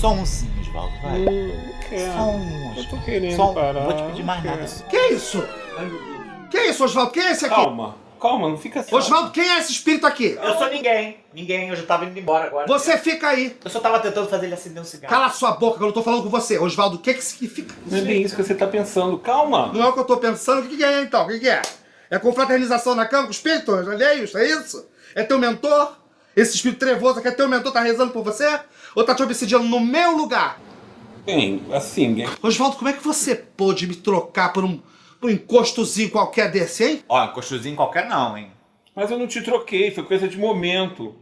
Só um sim, Osvaldo, vai. Não quero. Só um. Eu tô querendo Só um. parar. Não vou te pedir mais não nada. quero. Que isso? Que isso, Osvaldo? Quem é esse aqui? Calma, não fica assim. Osvaldo, quem é esse espírito aqui? Eu sou ninguém. Ninguém, eu já tava indo embora agora. Você fica aí. Eu só tava tentando fazer ele acender um cigarro. Cala sua boca que eu não tô falando com você. Osvaldo, o que significa? Não é bem isso que você tá pensando. Calma. Não é o que eu tô pensando. O que é então? O que é? É confraternização na cama com espíritos alheios? É isso? É teu mentor? Esse espírito trevoso que é teu mentor tá rezando por você? Ou tá te obsidiando no meu lugar? Bem, assim... Osvaldo, como é que você pôde me trocar por um encostozinho qualquer desse, hein? Ó, encostozinho qualquer não, hein? Mas eu não te troquei, foi coisa de momento.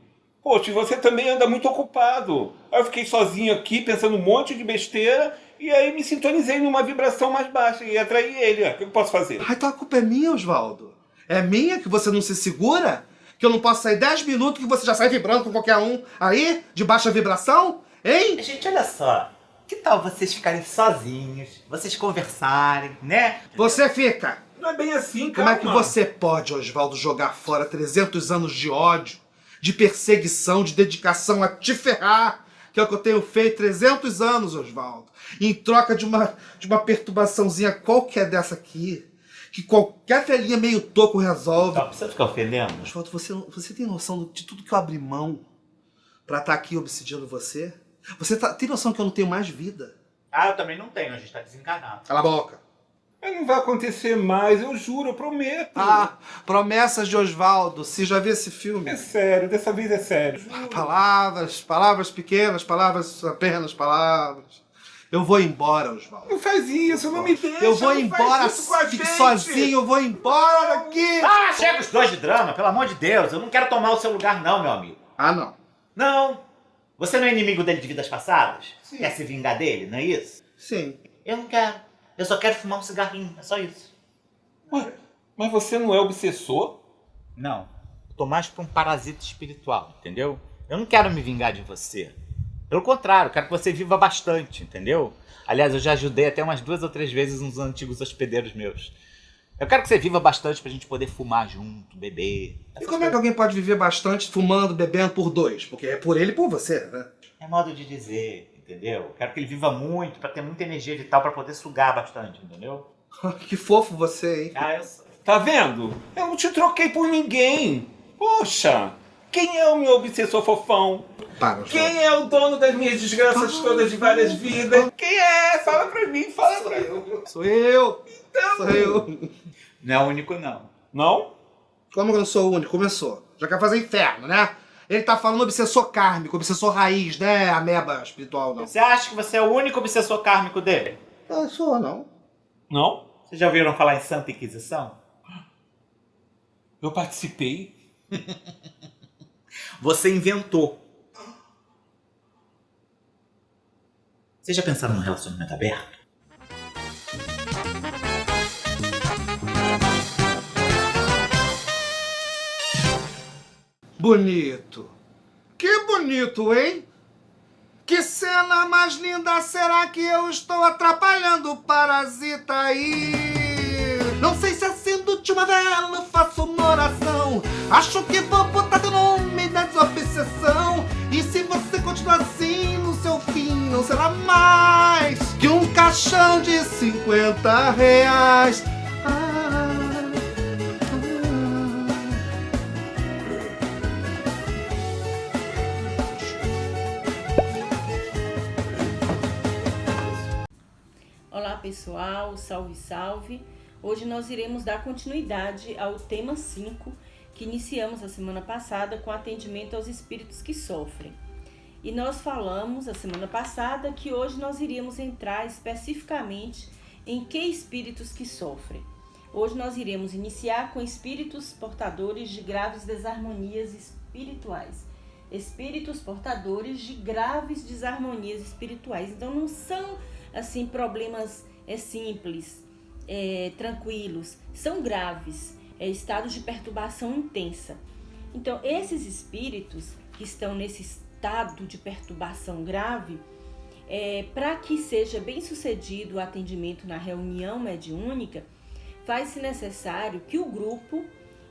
Poxa, você também anda muito ocupado. Aí eu fiquei sozinho aqui, pensando um monte de besteira, e aí me sintonizei numa vibração mais baixa e atraí ele. O que eu posso fazer? Ah, então a culpa é minha, Osvaldo. É minha que você não se segura? Que eu não posso sair 10 minutos que você já sai vibrando com qualquer um aí, de baixa vibração? Hein? Gente, olha só. Que tal vocês ficarem sozinhos, vocês conversarem, né? Você fica. Não é bem assim, Como calma. é que você pode, Osvaldo, jogar fora 300 anos de ódio, de perseguição, de dedicação a te ferrar, que é o que eu tenho feito 300 anos, Osvaldo, em troca de uma perturbaçãozinha qualquer dessa aqui, que qualquer velhinha meio toco resolve. Não precisa ficar ofendendo. Osvaldo, você tem noção de tudo que eu abri mão pra estar aqui obsidiando você? Você tem noção que eu não tenho mais vida? Ah, eu também não tenho, a gente tá desencanado. Cala a boca. Não vai acontecer mais, eu juro, eu prometo. Ah, promessas de Osvaldo. Você já viu esse filme? É sério, dessa vez é sério. Juro. Palavras pequenas, palavras apenas, palavras. Eu vou embora, Osvaldo. Não faz isso, não me deixa. Eu vou não embora, faz isso com a fique gente. sozinho, eu vou embora daqui. Ah, chega os dois de drama, pelo amor de Deus. Eu não quero tomar o seu lugar não, meu amigo. Ah, não. Não. Você não é inimigo dele de vidas passadas? Sim. Quer se vingar dele, não é isso? Sim. Eu não quero. Eu só quero fumar um cigarrinho, é só isso. Ué, mas você não é obsessor? Não. Eu tô mais pra um parasita espiritual, entendeu? Eu não quero me vingar de você. Pelo contrário, eu quero que você viva bastante, entendeu? Aliás, eu já ajudei até umas 2 ou 3 vezes uns antigos hospedeiros meus. Eu quero que você viva bastante pra gente poder fumar junto, beber. E como é que alguém pode viver bastante fumando, bebendo por dois? Porque é por ele e por você, né? É modo de dizer, entendeu? Eu quero que ele viva muito, pra ter muita energia vital, pra poder sugar bastante, entendeu? Que fofo você, hein? Ah, eu sou. Tá vendo? Eu não te troquei por ninguém. Poxa, quem é o meu obsessor fofão? Para, Osvaldo. Quem é o dono das minhas desgraças todas de várias vidas? Quem é? Fala pra mim, fala pra mim. Sou eu. Então. Sou eu. Não é o único, não. Não? Como eu não sou o único? Começou. Já quer fazer inferno, né? Ele tá falando obsessor kármico, obsessor raiz, né? Ameba espiritual, não. Você acha que você é o único obsessor kármico dele? Eu sou, não. Não? Vocês já ouviram falar em Santa Inquisição? Eu participei. Você inventou. Vocês já pensaram num relacionamento aberto? Bonito. Que bonito, hein? Que cena mais linda, será que eu estou atrapalhando o parasita aí? Não sei se acendo de uma vela, faço uma oração. Acho que vou botar teu nome na desobsessão. E se você continuar assim, no seu fim não será mais que um caixão de 50 reais. Olá pessoal, salve salve! Hoje nós iremos dar continuidade ao tema 5 que iniciamos a semana passada com atendimento aos espíritos que sofrem. E nós falamos a semana passada que hoje nós iríamos entrar especificamente em que espíritos que sofrem. Hoje nós iremos iniciar com espíritos portadores de graves desarmonias espirituais. Espíritos portadores de graves desarmonias espirituais. Então não são assim problemas simples, tranquilos, são graves, estados de perturbação intensa. Então esses espíritos que estão nesse estado de perturbação grave, para que seja bem sucedido o atendimento na reunião mediúnica, faz-se necessário que o grupo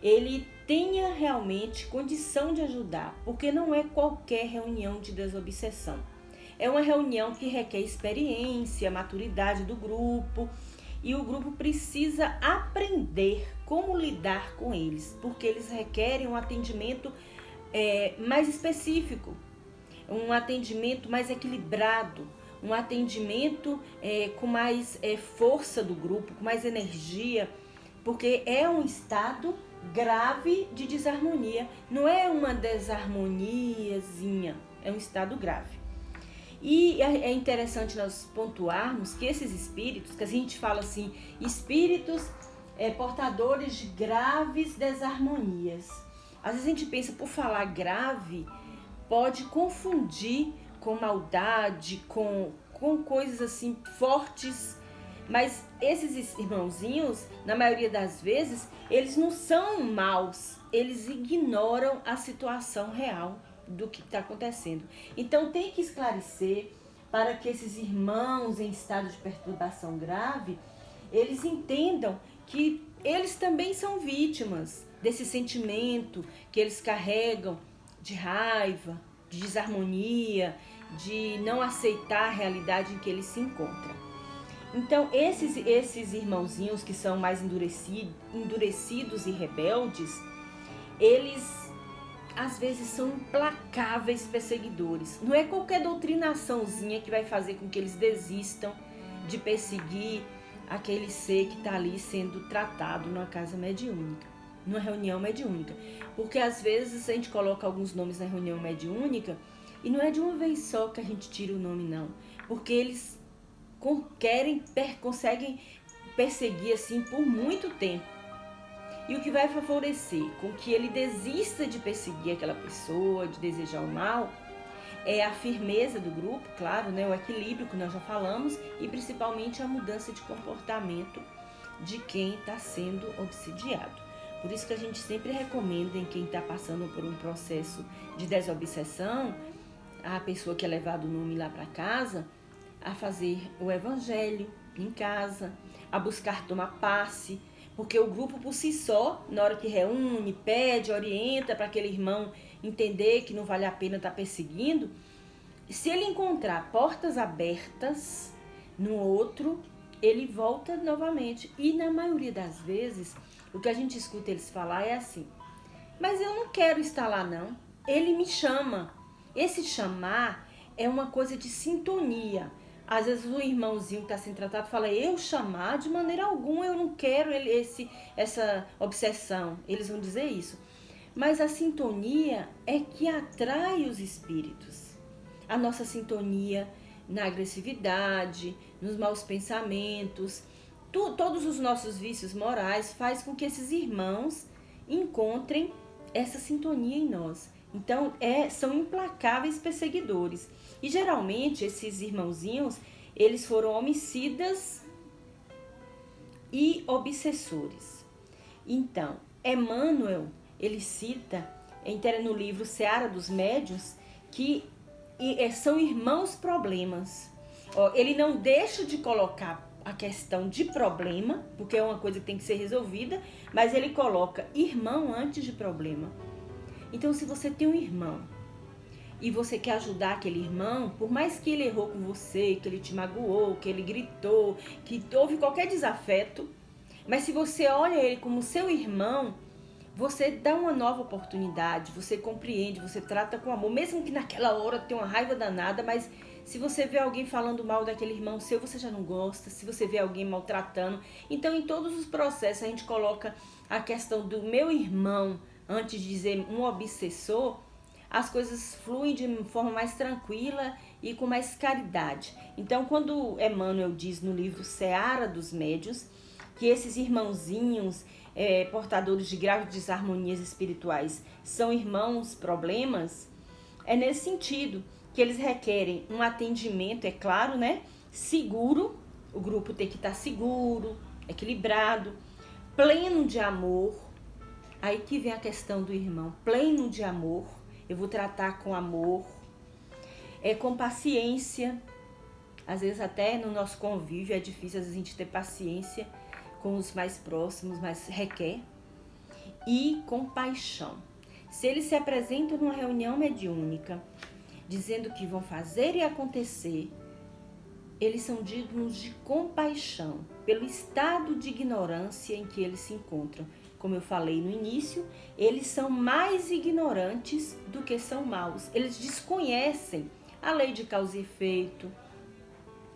ele tenha realmente condição de ajudar, porque não é qualquer reunião de desobsessão. é uma reunião que requer experiência, maturidade do grupo, e o grupo precisa aprender como lidar com eles, porque eles requerem um atendimento mais específico, um atendimento mais equilibrado, um atendimento com mais força do grupo, com mais energia, porque é um estado grave de desarmonia, não é uma desarmoniazinha, é um estado grave. E é interessante nós pontuarmos que esses espíritos, que a gente fala assim, espíritos portadores de graves desarmonias. Às vezes a gente pensa, por falar grave, pode confundir com maldade, com coisas assim fortes, mas esses irmãozinhos, na maioria das vezes, eles não são maus, eles ignoram a situação real do que está acontecendo. Então tem que esclarecer para que esses irmãos em estado de perturbação grave, eles entendam que eles também são vítimas desse sentimento que eles carregam de raiva, de desarmonia, de não aceitar a realidade em que eles se encontram. Então esses irmãozinhos que são mais endurecidos e rebeldes, eles às vezes são implacáveis perseguidores. Não é qualquer doutrinaçãozinha que vai fazer com que eles desistam de perseguir aquele ser que está ali sendo tratado numa casa mediúnica, numa reunião mediúnica. Porque às vezes a gente coloca alguns nomes na reunião mediúnica e não é de uma vez só que a gente tira o nome, não. Porque eles conseguem perseguir assim por muito tempo. E o que vai favorecer com que ele desista de perseguir aquela pessoa, de desejar o mal, é a firmeza do grupo, claro, né? O equilíbrio que nós já falamos, e principalmente a mudança de comportamento de quem está sendo obsidiado. Por isso que a gente sempre recomenda em quem está passando por um processo de desobsessão, a pessoa que é levado o nome lá para casa, a fazer o evangelho em casa, a buscar tomar passe, porque o grupo por si só, na hora que reúne, pede, orienta para aquele irmão entender que não vale a pena estar perseguindo, se ele encontrar portas abertas no outro, ele volta novamente. E na maioria das vezes, o que a gente escuta eles falar é assim: mas eu não quero estar lá não, ele me chama. Esse chamar é uma coisa de sintonia. Às vezes o irmãozinho que está sendo tratado fala, eu chamar? De maneira alguma, eu não quero essa obsessão. Eles vão dizer isso. Mas a sintonia é que atrai os espíritos. A nossa sintonia na agressividade, nos maus pensamentos, todos os nossos vícios morais faz com que esses irmãos encontrem essa sintonia em nós. Então, são implacáveis perseguidores. E geralmente esses irmãozinhos, eles foram homicidas e obsessores. Então, Emmanuel, ele cita no livro Seara dos Médiuns, que são irmãos problemas. Ele não deixa de colocar a questão de problema, porque é uma coisa que tem que ser resolvida, mas ele coloca irmão antes de problema. Então, se você tem um irmão e você quer ajudar aquele irmão, por mais que ele errou com você, que ele te magoou, que ele gritou, que houve qualquer desafeto, mas se você olha ele como seu irmão, você dá uma nova oportunidade, você compreende, você trata com amor, mesmo que naquela hora tenha uma raiva danada, mas se você vê alguém falando mal daquele irmão seu, você já não gosta, se você vê alguém maltratando. Então, em todos os processos, a gente coloca a questão do meu irmão, antes de dizer um obsessor, as coisas fluem de forma mais tranquila e com mais caridade. Então, quando Emmanuel diz no livro Seara dos Médiuns, que esses irmãozinhos portadores de graves desarmonias espirituais são irmãos problemas, é nesse sentido que eles requerem um atendimento, é claro, né, seguro. O grupo tem que estar seguro, equilibrado, pleno de amor. Aí que vem a questão do irmão, pleno de amor. Eu vou tratar com amor, com paciência. Às vezes até no nosso convívio é difícil às vezes, a gente ter paciência com os mais próximos, mas requer. E compaixão. Se eles se apresentam numa reunião mediúnica dizendo que vão fazer e acontecer, eles são dignos de compaixão pelo estado de ignorância em que eles se encontram. Como eu falei no início, eles são mais ignorantes do que são maus. Eles desconhecem a lei de causa e efeito,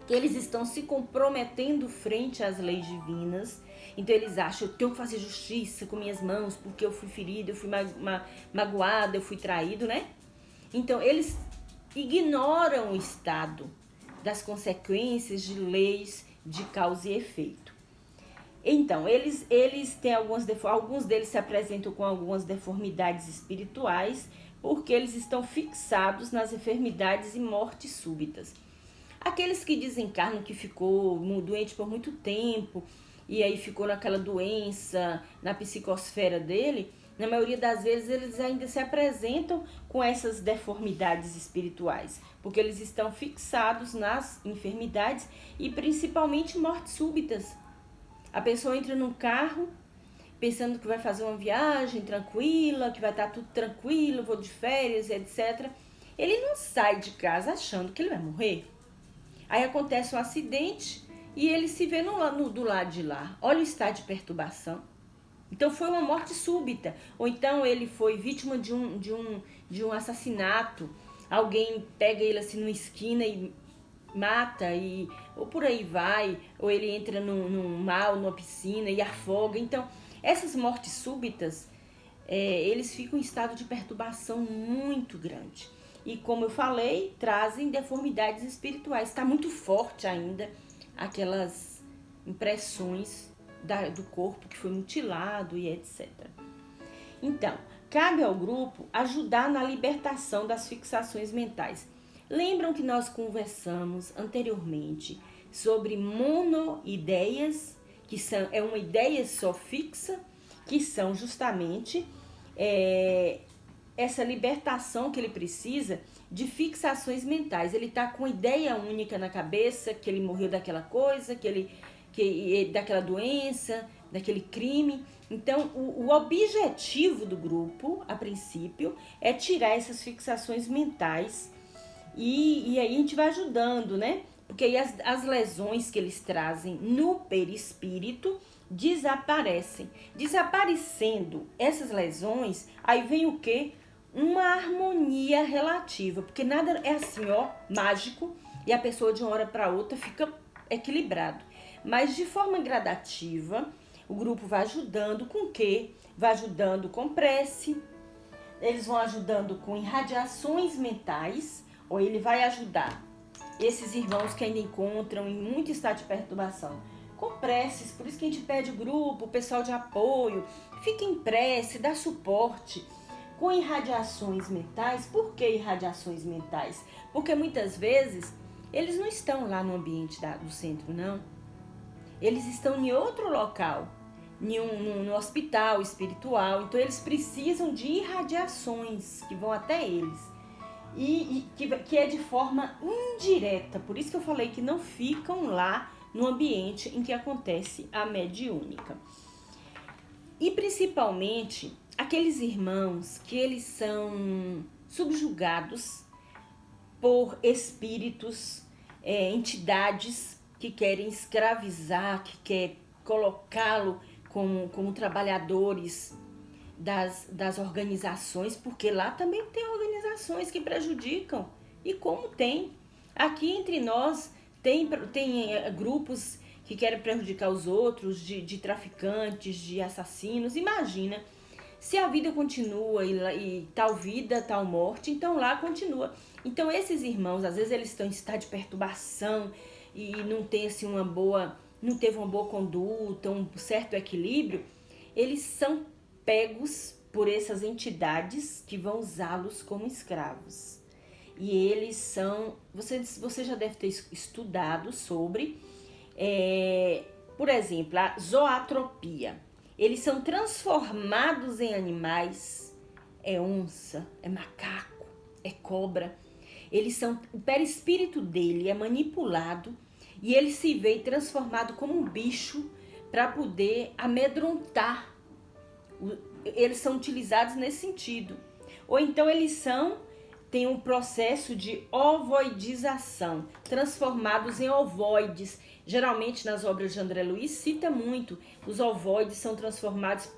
eles estão se comprometendo frente às leis divinas. Então eles acham, eu tenho que fazer justiça com minhas mãos, porque eu fui ferido, eu fui magoado, eu fui traído, né? Então eles ignoram o estado das consequências de leis de causa e efeito. Então, eles têm alguns deles se apresentam com algumas deformidades espirituais, porque eles estão fixados nas enfermidades e mortes súbitas. Aqueles que desencarnam, que ficou doente por muito tempo, e aí ficou naquela doença, na psicosfera dele, na maioria das vezes eles ainda se apresentam com essas deformidades espirituais, porque eles estão fixados nas enfermidades e principalmente mortes súbitas. A pessoa entra num carro pensando que vai fazer uma viagem tranquila, que vai estar tudo tranquilo, vou de férias, etc. Ele não sai de casa achando que ele vai morrer. Aí acontece um acidente e ele se vê do lado de lá. Olha o estado de perturbação. Então foi uma morte súbita. Ou então ele foi vítima de um assassinato. Alguém pega ele assim numa esquina e mata, ou por aí vai, ou ele entra num mar, numa piscina e afoga. Então, essas mortes súbitas, eles ficam em estado de perturbação muito grande. E como eu falei, trazem deformidades espirituais. Está muito forte ainda aquelas impressões do corpo que foi mutilado e etc. Então, cabe ao grupo ajudar na libertação das fixações mentais. Lembram que nós conversamos anteriormente sobre monoideias, que é uma ideia só fixa, que são justamente essa libertação que ele precisa de fixações mentais. Ele está com uma ideia única na cabeça, que ele morreu daquela coisa, daquela doença, daquele crime. Então, o objetivo do grupo, a princípio, é tirar essas fixações mentais. E aí a gente vai ajudando, né? Porque aí as lesões que eles trazem no perispírito desaparecem. Desaparecendo essas lesões, aí vem o quê? Uma harmonia relativa. Porque nada é assim, ó, mágico, e a pessoa de uma hora para outra fica equilibrado. Mas de forma gradativa, o grupo vai ajudando com o quê? Vai ajudando com prece, eles vão ajudando com irradiações mentais, ou ele vai ajudar esses irmãos que ainda encontram em muito estado de perturbação com preces. Por isso que a gente pede o grupo, o pessoal de apoio, fica em prece, dá suporte com irradiações mentais. Por que irradiações mentais? Porque muitas vezes eles não estão lá no ambiente do centro, não. Eles estão em outro local, no hospital espiritual. Então eles precisam de irradiações que vão até eles. E que é de forma indireta. Por isso que eu falei que não ficam lá no ambiente em que acontece a mediúnica. E principalmente aqueles irmãos que eles são subjugados por espíritos, entidades que querem escravizar, que querem colocá-lo como trabalhadores das organizações, porque lá também tem organizações que prejudicam. E como tem? Aqui entre nós tem grupos que querem prejudicar os outros, de traficantes, de assassinos. Imagina, se a vida continua e tal vida, tal morte, então lá continua. Então esses irmãos, às vezes eles estão em estado de perturbação e não tem assim não teve uma boa conduta, um certo equilíbrio, eles são pegos por essas entidades que vão usá-los como escravos. E eles são... Você já deve ter estudado sobre, por exemplo, a zootropia. Eles são transformados em animais. É onça, é macaco, é cobra. O perispírito dele é manipulado e ele se vê transformado como um bicho para poder amedrontar. Eles são utilizados nesse sentido. Ou então eles são tem um processo de ovoidização, transformados em ovoides. Geralmente nas obras de André Luiz cita muito, os ovoides são transformados,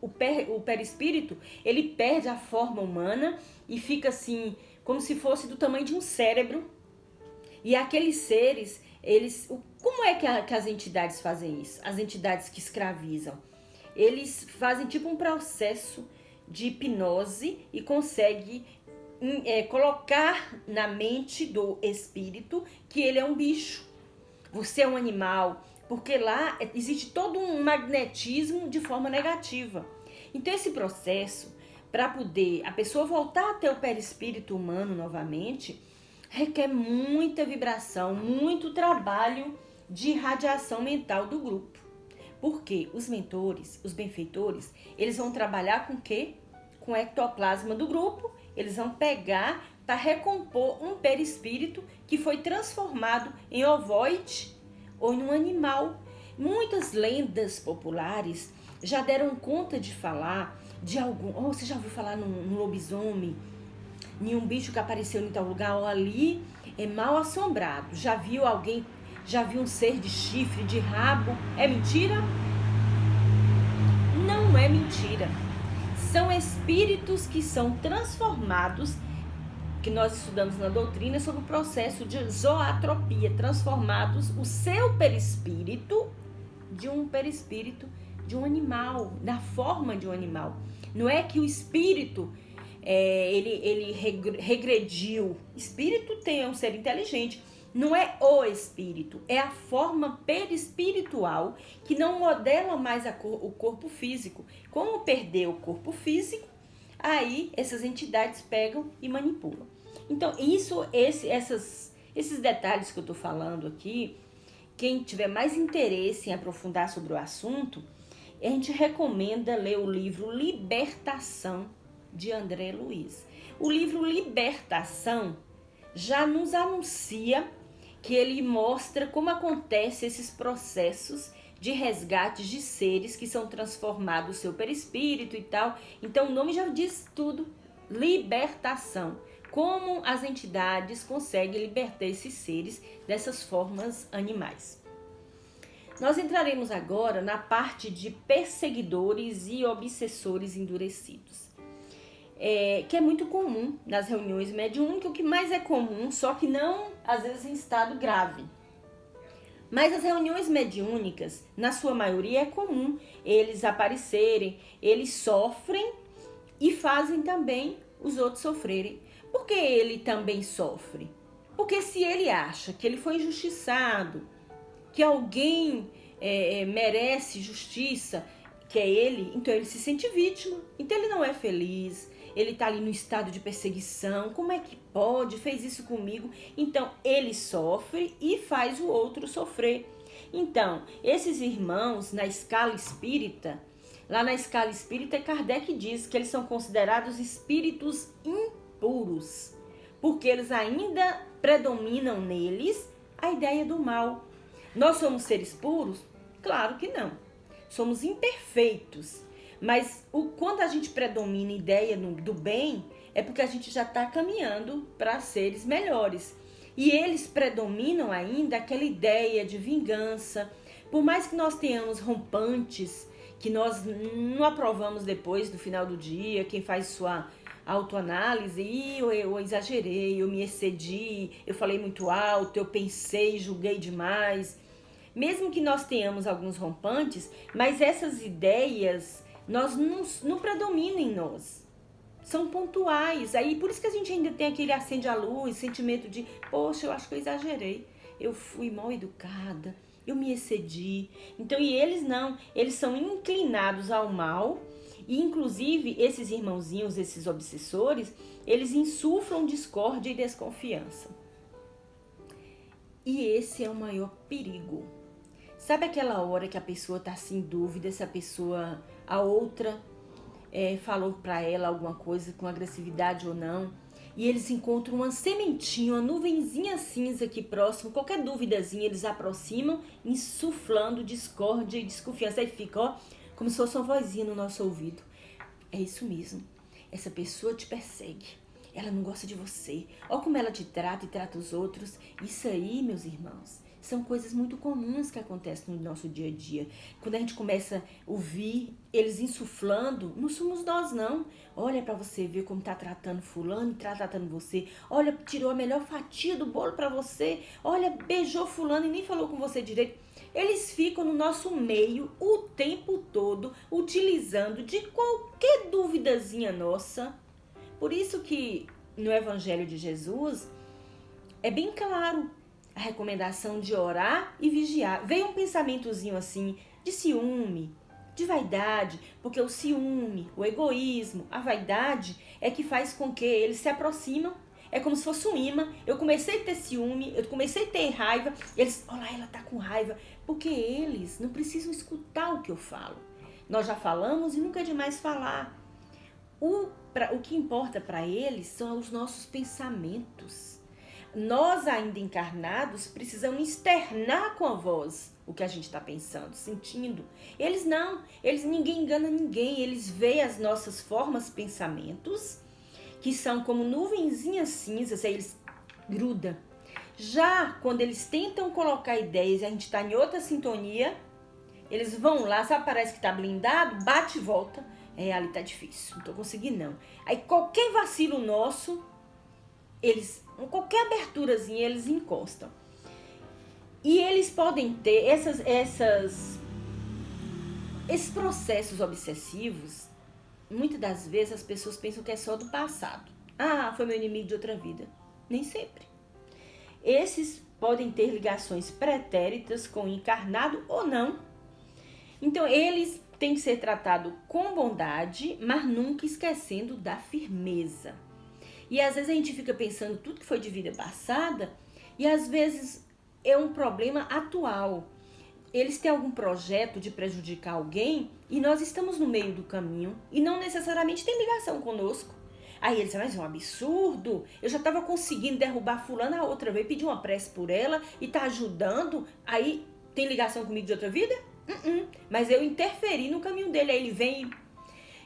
o perispírito, ele perde a forma humana e fica assim, como se fosse do tamanho de um cérebro. E aqueles seres, como é que as entidades fazem isso? As entidades que escravizam, eles fazem tipo um processo de hipnose e conseguem colocar na mente do espírito que ele é um bicho, você é um animal, porque lá existe todo um magnetismo de forma negativa. Então esse processo, para poder a pessoa voltar a ter o perispírito humano novamente, requer muita vibração, muito trabalho de radiação mental do grupo. Porque os mentores, os benfeitores, eles vão trabalhar com o quê? Com o ectoplasma do grupo, eles vão pegar para recompor um perispírito que foi transformado em ovoide ou em um animal. Muitas lendas populares já deram conta de falar de algum... você já ouviu falar num lobisomem? Em um bicho que apareceu em tal lugar, ou ali é mal assombrado. Já viu um ser de chifre, de rabo? É mentira? Não é mentira. São espíritos que são transformados, que nós estudamos na doutrina sobre o processo de zoatropia, transformados o seu perispírito de um perispírito de um animal, na forma de um animal. Não é que o espírito ele regrediu. Espírito é um ser inteligente. Não é o espírito, é a forma perispiritual que não modela mais o corpo físico. Como perdeu o corpo físico, aí essas entidades pegam e manipulam. Então, esses detalhes que eu estou falando aqui, quem tiver mais interesse em aprofundar sobre o assunto, a gente recomenda ler o livro Libertação, de André Luiz. O livro Libertação já nos anuncia que ele mostra como acontecem esses processos de resgates de seres que são transformados no seu perispírito e tal. Então o nome já diz tudo. Libertação. Como as entidades conseguem libertar esses seres dessas formas animais. Nós entraremos agora na parte de perseguidores e obsessores endurecidos. Que é muito comum nas reuniões mediúnicas, o que mais é comum, só que não, às vezes, em estado grave. Mas as reuniões mediúnicas, na sua maioria, é comum eles aparecerem, eles sofrem e fazem também os outros sofrerem. Por que ele também sofre? Porque se ele acha que ele foi injustiçado, que alguém merece justiça, que é ele, então ele se sente vítima. Então ele não é feliz, ele está ali no estado de perseguição. Como é que pode? Fez isso comigo. Então ele sofre e faz o outro sofrer. Então, esses irmãos na escala espírita, lá na escala espírita, Kardec diz que eles são considerados espíritos impuros, porque eles ainda predominam neles a ideia do mal. Nós somos seres puros? Claro que não. Somos imperfeitos. Mas quando a gente predomina a ideia do bem, é porque a gente já está caminhando para seres melhores. E eles predominam ainda aquela ideia de vingança. Por mais que nós tenhamos rompantes, que nós não aprovamos depois, no final do dia, quem faz sua autoanálise, eu exagerei, eu me excedi, eu falei muito alto, eu pensei, julguei demais. Mesmo que nós tenhamos alguns rompantes, mas essas ideias não predominam em nós. São pontuais. Aí por isso que a gente ainda tem aquele acende a luz, sentimento de, poxa, eu acho que eu exagerei. Eu fui mal educada, eu me excedi. Então, e eles não, eles são inclinados ao mal. E inclusive esses irmãozinhos, esses obsessores, eles insuflam discórdia e desconfiança. E esse é o maior perigo. Sabe aquela hora que a pessoa está assim em dúvida se a outra falou para ela alguma coisa com agressividade ou não, e eles encontram uma sementinha, uma nuvenzinha cinza aqui próximo, qualquer duvidazinha eles aproximam, insuflando discórdia e desconfiança. Aí fica, como se fosse uma vozinha no nosso ouvido. É isso mesmo, essa pessoa te persegue, ela não gosta de você. Olha como ela te trata e trata os outros. Isso aí, meus irmãos, são coisas muito comuns que acontecem no nosso dia a dia. Quando a gente começa a ouvir eles insuflando, não somos nós não. Olha pra você ver como tá tratando fulano e tá tratando você. Olha, tirou a melhor fatia do bolo pra você. Olha, beijou fulano e nem falou com você direito. Eles ficam no nosso meio o tempo todo, utilizando de qualquer duvidazinha nossa. Por isso que no Evangelho de Jesus é bem claro a recomendação de orar e vigiar. Veio um pensamentozinho assim de ciúme, de vaidade, porque o ciúme, o egoísmo, a vaidade é que faz com que eles se aproximam. É como se fosse um imã. Eu comecei a ter ciúme, eu comecei a ter raiva. Eles, olha lá, ela tá com raiva. Porque eles não precisam escutar o que eu falo. Nós já falamos e nunca é demais falar. O que importa para eles são os nossos pensamentos. Nós, ainda encarnados, precisamos externar com a voz o que a gente está pensando, sentindo. Eles não. Ninguém engana ninguém. Eles veem as nossas formas, pensamentos, que são como nuvenzinhas cinzas, aí eles grudam. Já quando eles tentam colocar ideias e a gente está em outra sintonia, eles vão lá, sabe, parece que está blindado, bate e volta. Ali tá difícil, não tô conseguindo não. Aí qualquer vacilo nosso, qualquer aberturazinha, eles encostam. E eles podem ter esses processos obsessivos. Muitas das vezes as pessoas pensam que é só do passado. Ah, foi meu inimigo de outra vida. Nem sempre. Esses podem ter ligações pretéritas com o encarnado ou não. Então, eles têm que ser tratados com bondade, mas nunca esquecendo da firmeza. E às vezes a gente fica pensando tudo que foi de vida passada e às vezes é um problema atual. Eles têm algum projeto de prejudicar alguém e nós estamos no meio do caminho e não necessariamente tem ligação conosco. Aí eles dizem, mas é um absurdo, eu já estava conseguindo derrubar fulana, a outra veio pedir uma prece por ela e tá ajudando, aí tem ligação comigo de outra vida? Mas eu interferi no caminho dele, aí ele vem.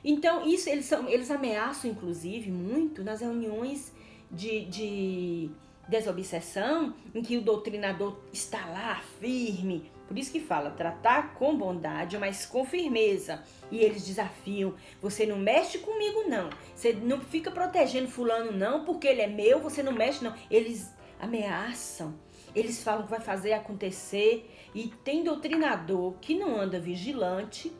Então isso eles ameaçam inclusive muito nas reuniões de desobsessão, em que o doutrinador está lá firme. Por isso que fala, tratar com bondade, mas com firmeza. E eles desafiam, você não mexe comigo não, você não fica protegendo fulano não, porque ele é meu, você não mexe não. Eles ameaçam, eles falam que vai fazer acontecer. E tem doutrinador que não anda vigilante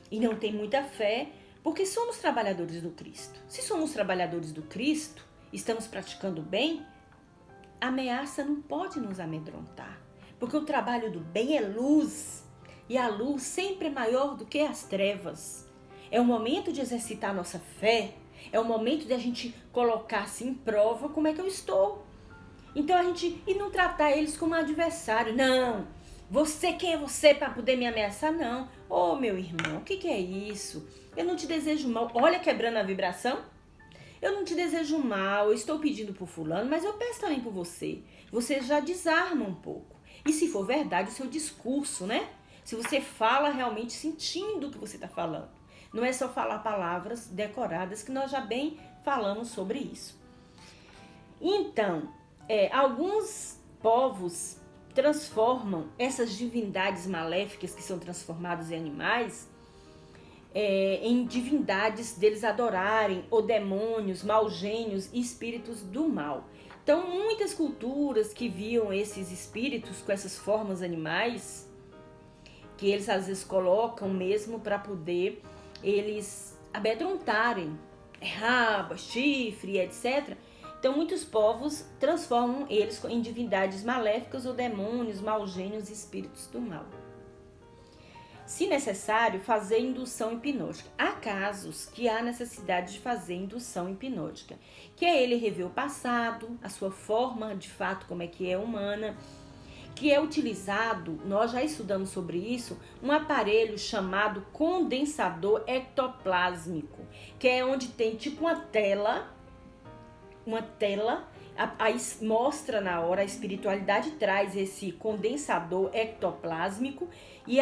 e não tem muita fé, porque somos trabalhadores do Cristo. Se somos trabalhadores do Cristo, estamos praticando bem, a ameaça não pode nos amedrontar. Porque o trabalho do bem é luz, e a luz sempre é maior do que as trevas. É o momento de exercitar a nossa fé, é o momento de a gente colocar-se em prova como é que eu estou. Então e não tratar eles como adversário, não. Quem é você para poder me ameaçar? Não. Ô, meu irmão, o que é isso? Eu não te desejo mal. Olha, quebrando a vibração. Eu não te desejo mal, eu estou pedindo por fulano, mas eu peço também por você. Você já desarma um pouco. E se for verdade o seu discurso, né? Se você fala realmente sentindo o que você está falando. Não é só falar palavras decoradas, que nós já bem falamos sobre isso. Então, alguns povos transformam essas divindades maléficas que são transformadas em animais em divindades deles adorarem, ou demônios, maus gênios e espíritos do mal. Então, muitas culturas que viam esses espíritos com essas formas animais, que eles às vezes colocam mesmo para poder eles amedrontarem, raba, chifre, etc. Então, muitos povos transformam eles em divindades maléficas ou demônios, maus gênios e espíritos do mal. Se necessário, fazer indução hipnótica. Há casos que há necessidade de fazer indução hipnótica, que é ele rever o passado, a sua forma de fato, como é que é humana, que é utilizado, nós já estudamos sobre isso, um aparelho chamado condensador ectoplásmico, que é onde tem tipo uma tela, aí mostra na hora, a espiritualidade traz esse condensador ectoplásmico e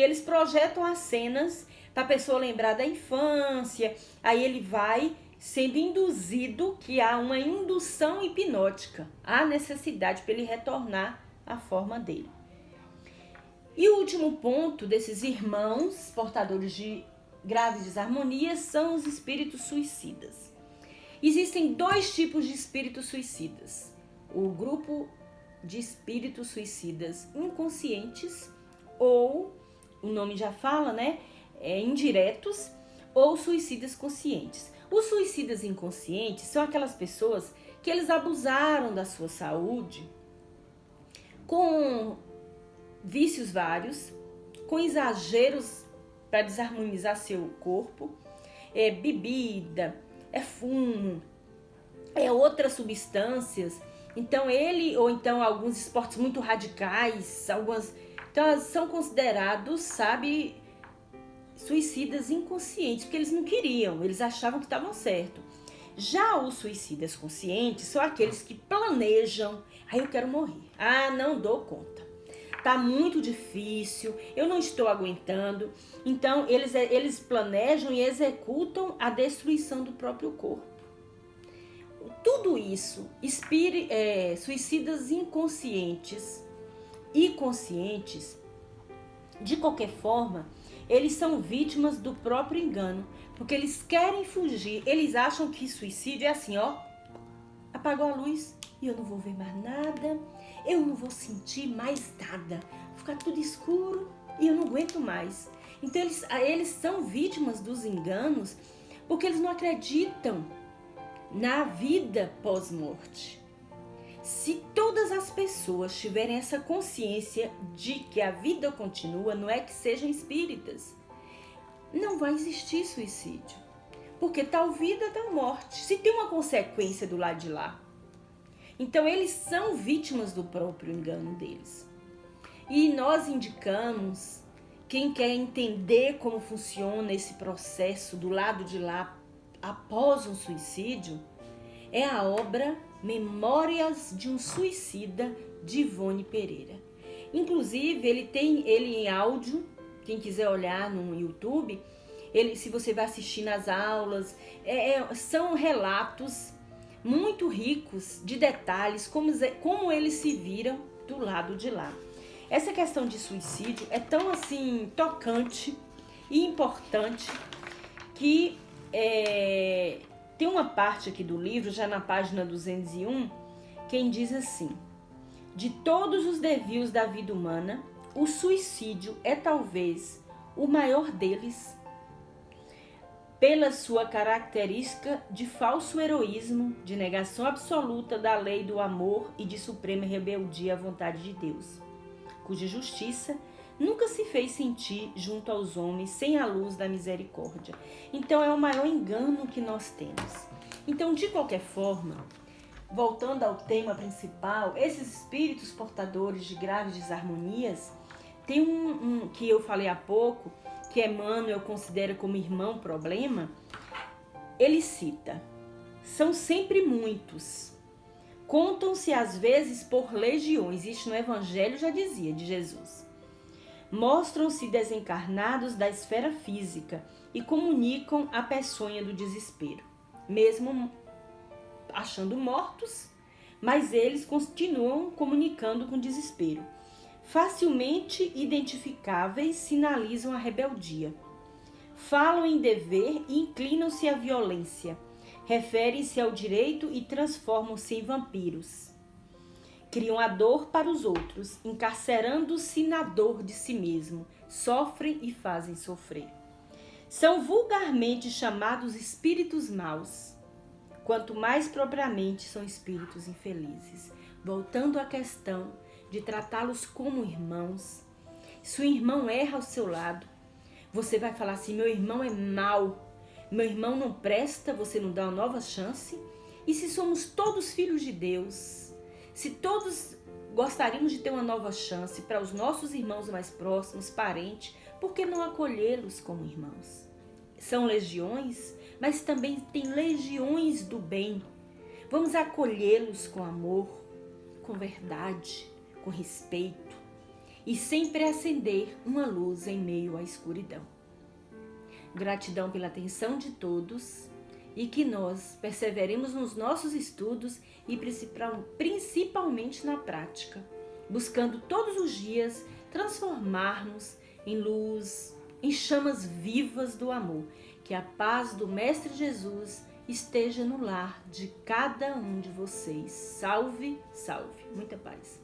eles projetam as cenas para a pessoa lembrar da infância, aí ele vai sendo induzido, que há uma indução hipnótica, há necessidade para ele retornar à forma dele. E o último ponto desses irmãos portadores de graves desarmonias são os espíritos suicidas. Existem 2 tipos de espíritos suicidas. O grupo de espíritos suicidas inconscientes, ou, o nome já fala, né? Indiretos, ou suicidas conscientes. Os suicidas inconscientes são aquelas pessoas que eles abusaram da sua saúde com vícios vários, com exageros para desarmonizar seu corpo, bebida, fumo, outras substâncias. Então ou então alguns esportes muito radicais, então são considerados, sabe, suicidas inconscientes, porque eles não queriam, eles achavam que estavam certo. Já os suicidas conscientes são aqueles que planejam, eu quero morrer, não dou conta, tá muito difícil, eu não estou aguentando. Então eles planejam e executam a destruição do próprio corpo. Tudo isso, suicidas inconscientes e conscientes, de qualquer forma, eles são vítimas do próprio engano, porque eles querem fugir, eles acham que suicídio é assim, apagou a luz e eu não vou ver mais nada, eu não vou sentir mais nada, vai ficar tudo escuro e eu não aguento mais. Então eles são vítimas dos enganos porque eles não acreditam na vida pós-morte. Se todas as pessoas tiverem essa consciência de que a vida continua, não é que sejam espíritas, não vai existir suicídio. Porque tal vida, tal morte. Se tem uma consequência do lado de lá. Então eles são vítimas do próprio engano deles. E nós indicamos, quem quer entender como funciona esse processo do lado de lá após um suicídio, é a obra Memórias de um Suicida, de Ivone Pereira. Inclusive, ele em áudio, quem quiser olhar no YouTube, se você vai assistir nas aulas, são relatos muito ricos de detalhes, como eles se viram do lado de lá. Essa questão de suicídio é tão assim tocante e importante que tem uma parte aqui do livro, já na página 201, quem diz assim: de todos os desvios da vida humana, o suicídio é talvez o maior deles, pela sua característica de falso heroísmo, de negação absoluta da lei do amor e de suprema rebeldia à vontade de Deus, cuja justiça nunca se fez sentir junto aos homens sem a luz da misericórdia. Então é o maior engano que nós temos. Então, de qualquer forma, voltando ao tema principal, esses espíritos portadores de graves desarmonias, tem um que eu falei há pouco, que Emmanuel considera como irmão problema. Ele cita: são sempre muitos, contam-se às vezes por legiões, isto no Evangelho já dizia, de Jesus. Mostram-se desencarnados da esfera física e comunicam a peçonha do desespero, mesmo achando mortos, mas eles continuam comunicando com desespero. Facilmente identificáveis, sinalizam a rebeldia. Falam em dever e inclinam-se à violência. Referem-se ao direito e transformam-se em vampiros. Criam a dor para os outros, encarcerando-se na dor de si mesmo. Sofrem e fazem sofrer. São vulgarmente chamados espíritos maus, quanto mais propriamente são espíritos infelizes. Voltando à questão de tratá-los como irmãos, se o irmão erra ao seu lado, você vai falar assim: meu irmão é mau, meu irmão não presta, você não dá uma nova chance? E se somos todos filhos de Deus, se todos gostaríamos de ter uma nova chance para os nossos irmãos mais próximos, parentes, por que não acolhê-los como irmãos? São legiões, mas também tem legiões do bem. Vamos acolhê-los com amor, com verdade, com respeito e sempre acender uma luz em meio à escuridão. Gratidão pela atenção de todos e que nós perseveremos nos nossos estudos e principalmente na prática, buscando todos os dias transformar-nos em luz, em chamas vivas do amor. Que a paz do Mestre Jesus esteja no lar de cada um de vocês. Salve, salve. Muita paz.